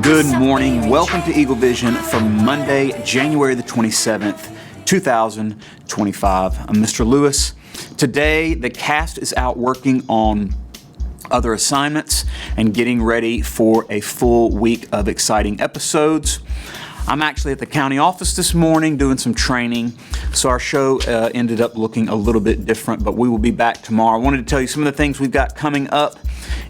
Good morning. Welcome to Eagle Vision for Monday, January the 27th, 2025. I'm Mr. Lewis. Today, the cast is out working on other assignments and getting ready for a full week of exciting episodes. I'm actually at the county office this morning doing some training, so our show ended up looking a little bit different, but we will be back tomorrow. I wanted to tell you some of the things we've got coming up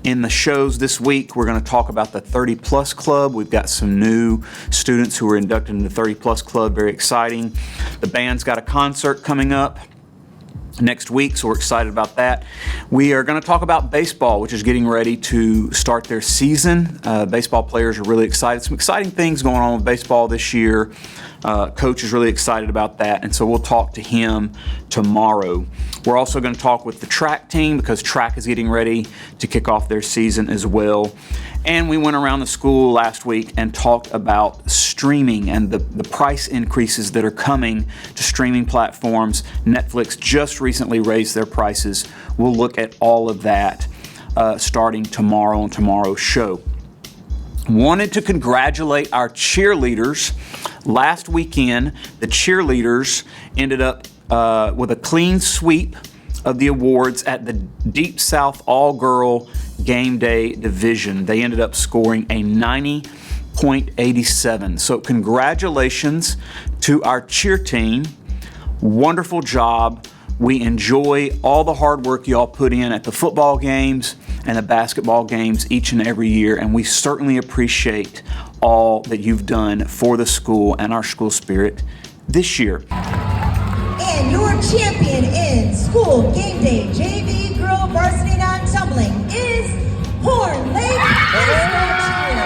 in the shows this week. We're going to talk about the 30 Plus Club. We've got some new students who are inducted into the 30 Plus Club. Very exciting. The band's got a concert coming up next week, so we're excited about that. We are going to talk about baseball, which is getting ready to start their season. Baseball players are really excited. Some exciting things going on with baseball this year. Coach is really excited about that, and so we'll talk to him tomorrow. We're also going to talk with the track team because track is getting ready to kick off their season as well. And we went around the school last week and talked about streaming and the price increases that are coming to streaming platforms. Netflix just recently raised their prices. We'll look at all of that starting tomorrow on tomorrow's show. Wanted to congratulate our cheerleaders. Last weekend, the cheerleaders ended up with a clean sweep of the awards at the Deep South All-Girl Game Day Division. They ended up scoring a 90.87. So congratulations to our cheer team. Wonderful job. We enjoy all the hard work y'all put in at the football games and the basketball games each and every year, and we certainly appreciate all that you've done for the school and our school spirit this year. And your champion in school game day JV girl varsity non-tumbling is Horn Lake High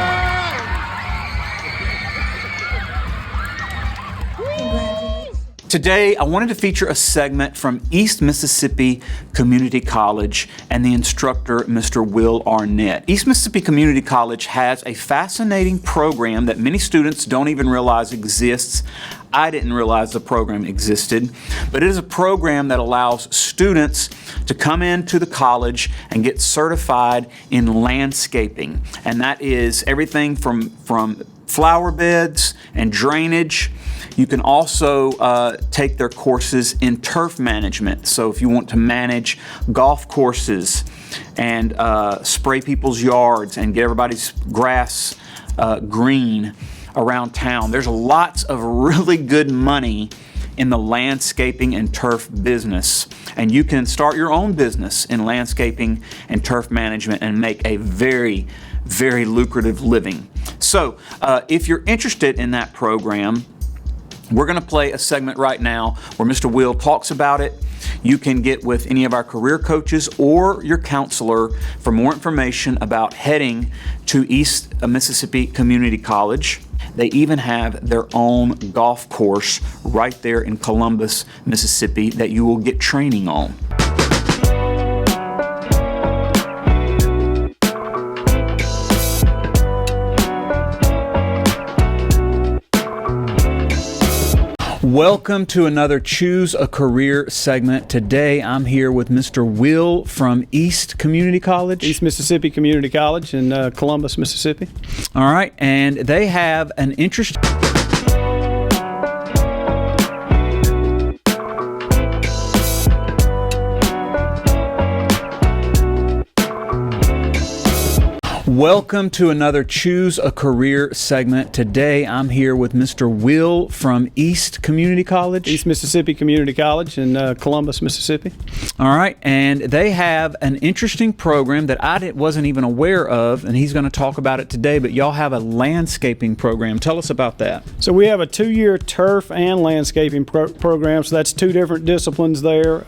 School Cheer. Congratulations. Today, I wanted to feature a segment from East Mississippi Community College and the instructor, Mr. Will Arnett. East Mississippi Community College has a fascinating program that many students don't even realize exists. I didn't realize the program existed, but it is a program that allows students to come into the college and get certified in landscaping. And that is everything from flower beds and drainage. You can also take their courses in turf management. So if you want to manage golf courses and spray people's yards and get everybody's grass green around town, there's lots of really good money in the landscaping and turf business. And you can start your own business in landscaping and turf management and make a very, very lucrative living. So if you're interested in that program, we're going to play a segment right now where Mr. Will talks about it. You can get with any of our career coaches or your counselor for more information about heading to East Mississippi Community College. They even have their own golf course right there in Columbus, Mississippi that you will get training on. Welcome to another Choose a Career segment. Today I'm here with Mr. Will from East Community College. East Mississippi Community College in Columbus, Mississippi. All right, and they have an interesting... Welcome to another Choose a Career segment. Today I'm here with Mr. Will from East Community College. East Mississippi Community College in Columbus, Mississippi. All right, and they have an interesting program that I wasn't even aware of, and he's going to talk about it today, but y'all have a landscaping program. Tell us about that. So we have a 2-year turf and landscaping program, so that's 2 different disciplines there.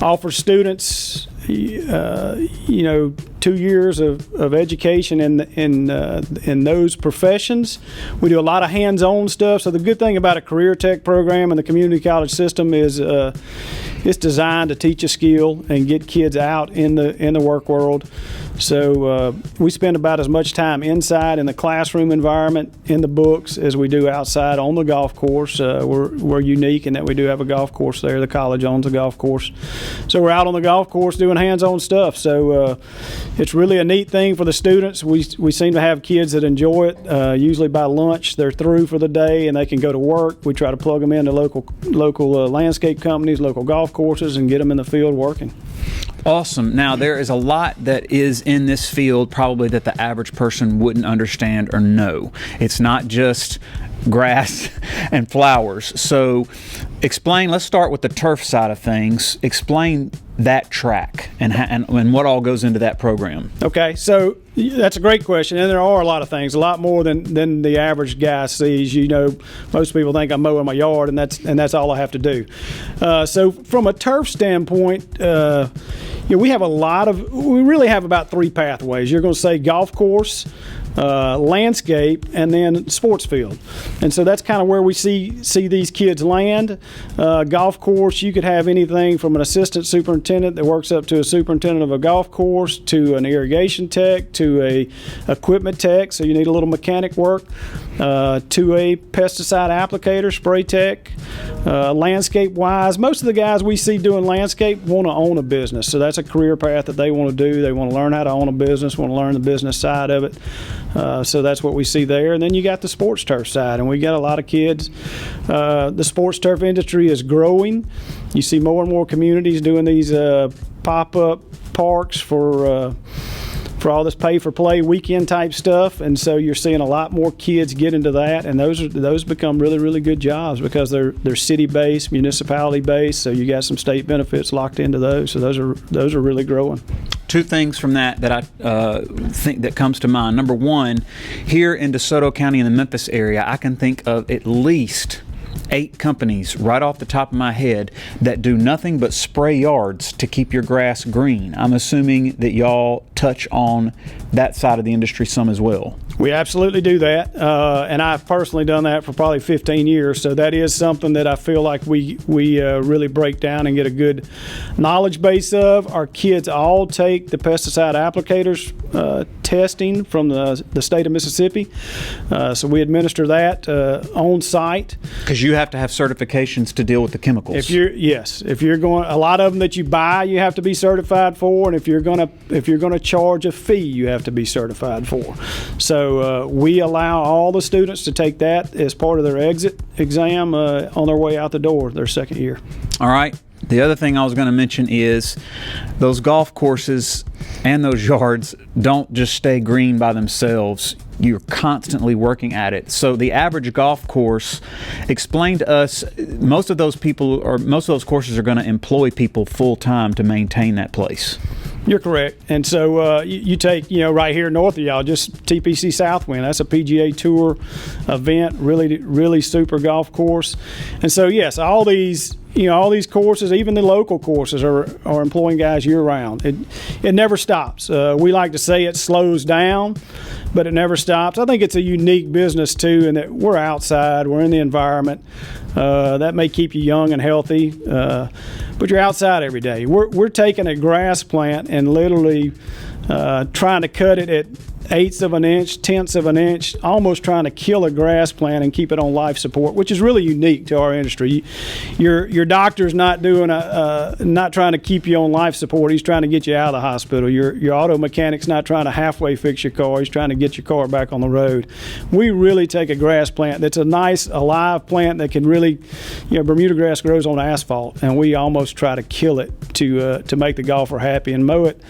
Offer students 2 years of education in those professions. We do a lot of hands-on stuff. So the good thing about a career tech program and the community college system is it's designed to teach a skill and get kids out in the work world. So we spend about as much time inside in the classroom environment, in the books, as we do outside on the golf course. We're unique in that we do have a golf course there. The college owns a golf course. So we're out on the golf course doing hands-on stuff. So it's really a neat thing for the students. We seem to have kids that enjoy it. Usually by lunch, they're through for the day and they can go to work. We try to plug them into local landscape companies, local golf courses, and get them in the field working. Awesome. Now, there is a lot that is in this field probably that the average person wouldn't understand or know. It's not just grass and flowers. So explain, let's start with the turf side of things. Explain that track and what all goes into that program. Okay, so that's a great question, and there are a lot of things, a lot more than the average guy sees. You know, most people think I'm mowing my yard, and that's all I have to do. So from a turf standpoint, we really have about 3 pathways. You're going to say golf course, landscape, and then sports field. And so that's kind of where we see these kids land. Golf course, you could have anything from an assistant superintendent that works up to a superintendent of a golf course, to an irrigation tech, to a equipment tech, so you need a little mechanic work, to a pesticide applicator, spray tech. Landscape wise, most of the guys we see doing landscape want to own a business, so that's a career path that they want to do. They want to learn how to own a business, want to learn the business side of it. So that's what we see there. And then you got the sports turf side, and we got a lot of kids. The sports turf industry is growing. You see more and more communities doing these pop-up parks for all this pay-for-play weekend type stuff, and so you're seeing a lot more kids get into that, and those become really, really good jobs because they're city-based, municipality-based, so you got some state benefits locked into those. So those are really growing. 2 things from that I think that comes to mind. Number one, here in DeSoto County in the Memphis area, I can think of at least 8 companies right off the top of my head that do nothing but spray yards to keep your grass green. I'm assuming that y'all touch on that side of the industry some as well. We absolutely do that, and I've personally done that for probably 15 years, so that is something that I feel like we really break down and get a good knowledge base of. Our kids all take the pesticide applicators testing from the state of Mississippi, so we administer that on site. Because you have to have certifications to deal with the chemicals. If you're going, a lot of them that you buy, you have to be certified for, and if you're gonna charge a fee, you have to be certified for. So we allow all the students to take that as part of their exit exam on their way out the door, their second year. All right. The other thing I was going to mention is those golf courses and those yards don't just stay green by themselves. You're constantly working at it. So the average golf course, explain to us, most of those courses are going to employ people full time to maintain that place. You're correct. And so you take, right here north of y'all, just TPC Southwind. That's a PGA Tour event, really, really super golf course. And so, yes, all these courses, even the local courses, are employing guys year-round. It never stops. We like to say it slows down, but it never stops. I think it's a unique business, too, in that we're outside, we're in the environment. That may keep you young and healthy, but you're outside every day. We're taking a grass plant and literally trying to cut it at 1/8 of an inch, 1/10 of an inch, almost trying to kill a grass plant and keep it on life support, which is really unique to our industry. Your doctor's not not trying to keep you on life support. He's trying to get you out of the hospital. Your auto mechanic's not trying to halfway fix your car. He's trying to get your car back on the road. We really take a grass plant that's a nice, alive plant that can really, Bermuda grass grows on asphalt, and we almost try to kill it to make the golfer happy and mow it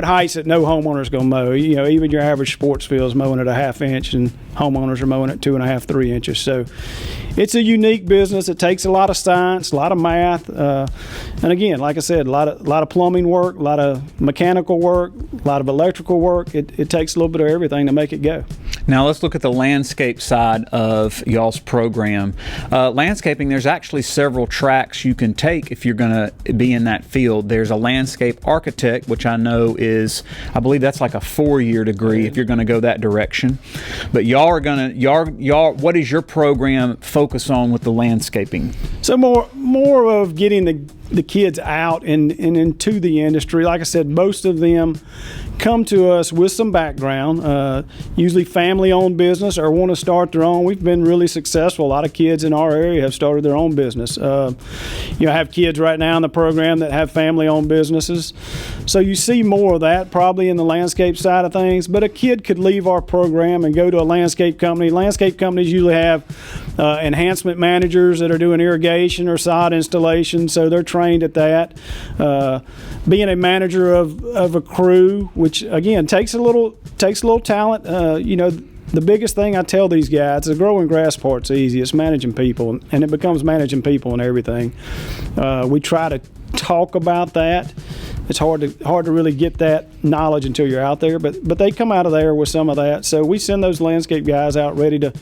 heights that no homeowner's going to mow. Even your average sports field is mowing at a 1/2 inch, and homeowners are mowing at 2.5, 3 inches. So it's a unique business. It takes a lot of science, a lot of math, and again, like I said, a lot of plumbing work, a lot of mechanical work, a lot of electrical work. It takes a little bit of everything to make it go. Now let's look at the landscape side of y'all's program. Landscaping, there's actually several tracks you can take if you're going to be in that field. There's a landscape architect, which I know is, I believe that's like a 4-year degree if you're going to go that direction. But what is your program focus on with the landscaping? So more of getting the kids out and into the industry. Like I said, most of them come to us with some background, usually family-owned business or want to start their own. We've been really successful. A lot of kids in our area have started their own business. I have kids right now in the program that have family-owned businesses. So you see more of that probably in the landscape side of things. But a kid could leave our program and go to a landscape company. Landscape companies usually have enhancement managers that are doing irrigation or sod installation, so they're trained at that. Being a manager of a crew, which again takes a little talent. The biggest thing I tell these guys, the growing grass part's easy. It's managing people, and it becomes managing people and everything. We try to talk about that. It's hard to really get that knowledge until you're out there, but they come out of there with some of that. So we send those landscape guys out ready to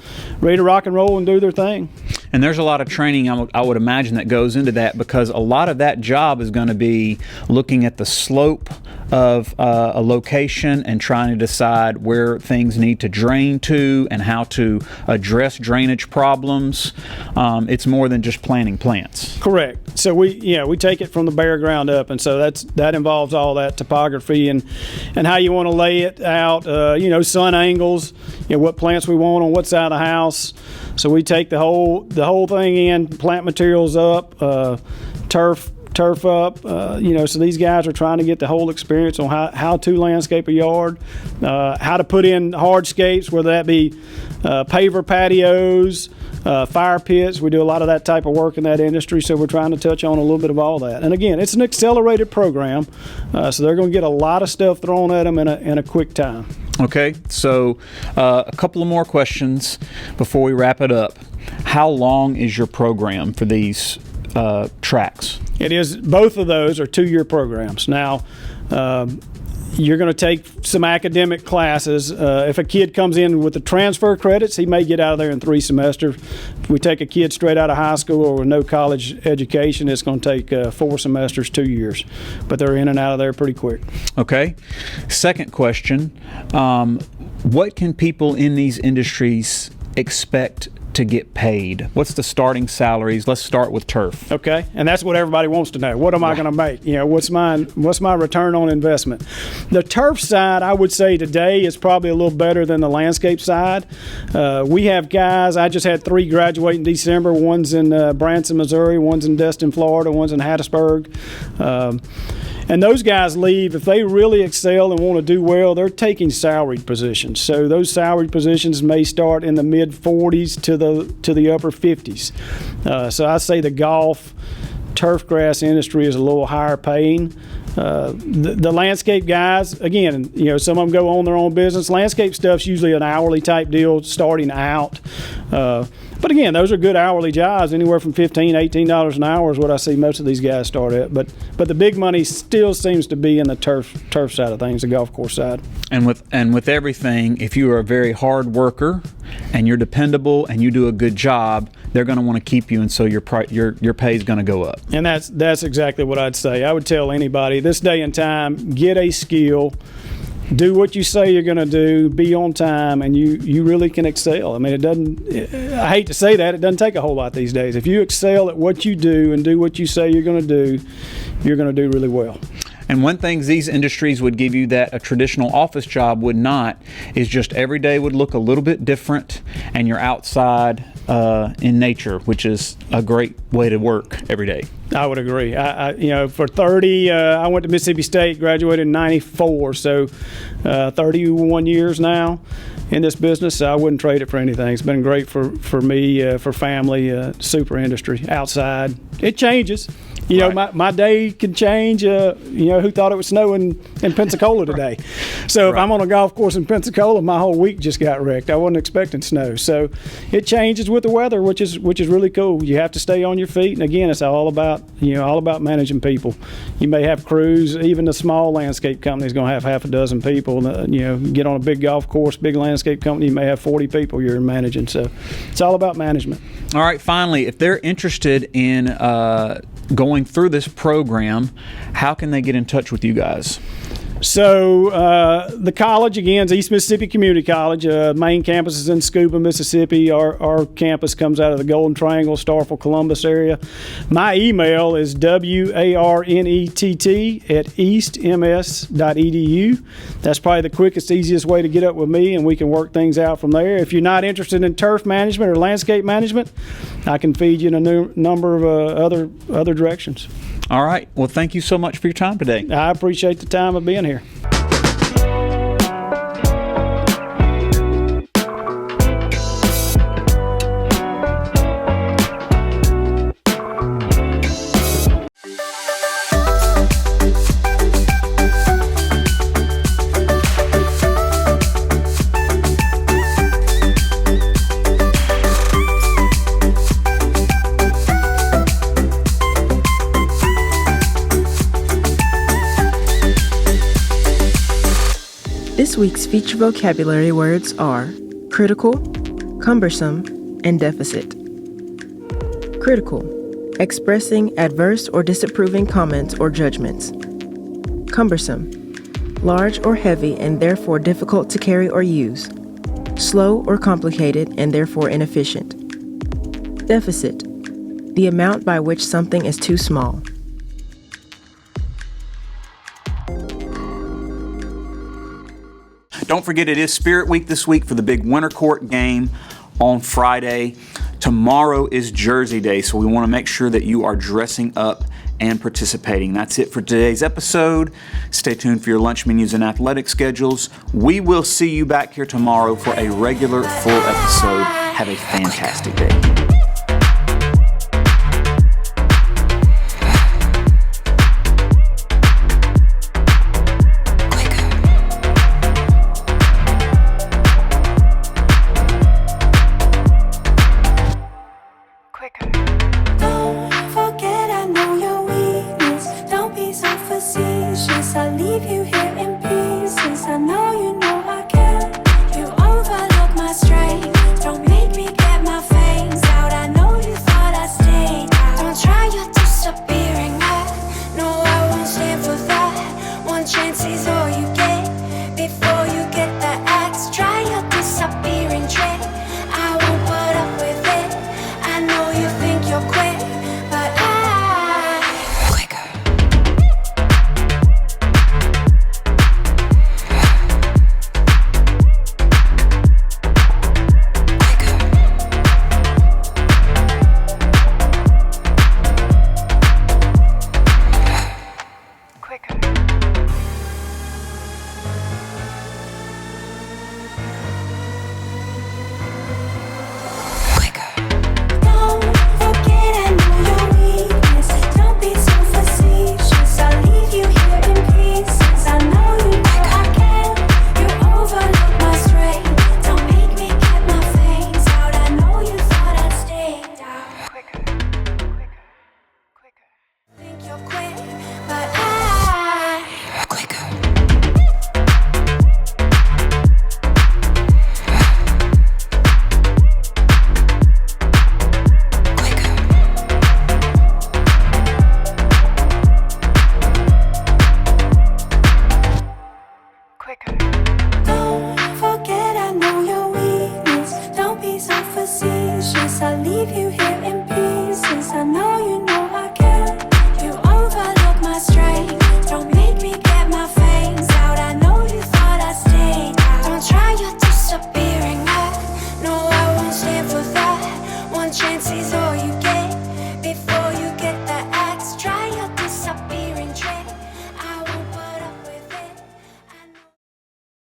rock and roll and do their thing. And there's a lot of training, I would imagine, that goes into that, because a lot of that job is going to be looking at the slope of a location and trying to decide where things need to drain to and how to address drainage problems. It's more than just planting plants. Correct. So we take it from the bare ground up, and so that involves all that topography and how you want to lay it out. Sun angles, what plants we want on what side of the house. So we take the whole thing in, plant materials up, turf up, so these guys are trying to get the whole experience on how to landscape a yard, how to put in hardscapes, whether that be paver patios, fire pits. We do a lot of that type of work in that industry, so we're trying to touch on a little bit of all that. And again, it's an accelerated program, so they're going to get a lot of stuff thrown at them in a quick time. Okay, so a couple of more questions before we wrap it up. How long is your program for these tracks? It is, both of those are 2-year programs. Now, you're going to take some academic classes. If a kid comes in with the transfer credits, he may get out of there in 3 semesters. If we take a kid straight out of high school or with no college education, it's going to take 4 semesters, 2 years. But they're in and out of there pretty quick. Okay. Second question, what can people in these industries expect to get paid? What's the starting salaries? Let's start with turf. Okay, and that's what everybody wants to know. What am I going to make? What's my return on investment? The turf side, I would say today is probably a little better than the landscape side. We have guys. I just had 3 graduate in December. One's in Branson, Missouri. One's in Destin, Florida. One's in Hattiesburg. And those guys leave, if they really excel and want to do well, they're taking salaried positions. So those salaried positions may start in the mid 40s to the upper 50s. So I say the golf, turf grass industry is a little higher paying. The landscape guys, again, some of them go on their own business. Landscape stuff's usually an hourly type deal starting out. But again, those are good hourly jobs. Anywhere from $15, $18 an hour is what I see most of these guys start at. But the big money still seems to be in the turf side of things, the golf course side. And with everything, if you are a very hard worker and you're dependable and you do a good job, they're going to want to keep you, and so your pay is going to go up. And that's exactly what I'd say. I would tell anybody this day and time, get a skill. Do what you say you're going to do, be on time, and you really can excel. I mean, I hate to say that, it doesn't take a whole lot these days. If you excel at what you do and do what you say you're going to do, you're going to do really well. And one thing these industries would give you that a traditional office job would not is just every day would look a little bit different, and you're outside in nature, which is a great way to work every day. I would agree. For 30, I went to Mississippi State, graduated in 94, so 31 years now in this business. So I wouldn't trade it for anything. It's been great for me, for family, super industry, outside. It changes. Right. My day can change. Who thought it would snow in Pensacola today? So if I'm on a golf course in Pensacola, my whole week just got wrecked. I wasn't expecting snow. So it changes with the weather, which is really cool. You have to stay on your feet. And again, it's all about managing people. You may have crews. Even the small landscape company is going to have half a dozen people. Get on a big golf course, big landscape company, you may have 40 people you're managing. So it's all about management. All right. Finally, if they're interested in going through this program, how can they get in touch with you guys? So the college, again, is East Mississippi Community College. Main campus is in Scuba, Mississippi. Our campus comes out of the Golden Triangle, Starkville, Columbus area. My email is warnett@eastms.edu. That's probably the quickest, easiest way to get up with me, and we can work things out from there. If you're not interested in turf management or landscape management, I can feed you in a number of other directions. All right. Well, thank you so much for your time today. I appreciate the time of being here. This week's feature vocabulary words are critical, cumbersome, and deficit. Critical, expressing adverse or disapproving comments or judgments. Cumbersome, large or heavy and therefore difficult to carry or use. Slow or complicated and therefore inefficient. Deficit, the amount by which something is too small. Don't forget, it is Spirit Week this week for the big Winter Court game on Friday. Tomorrow is Jersey Day, so we want to make sure that you are dressing up and participating. That's it for today's episode. Stay tuned for your lunch menus and athletic schedules. We will see you back here tomorrow for a regular full episode. Have a fantastic day.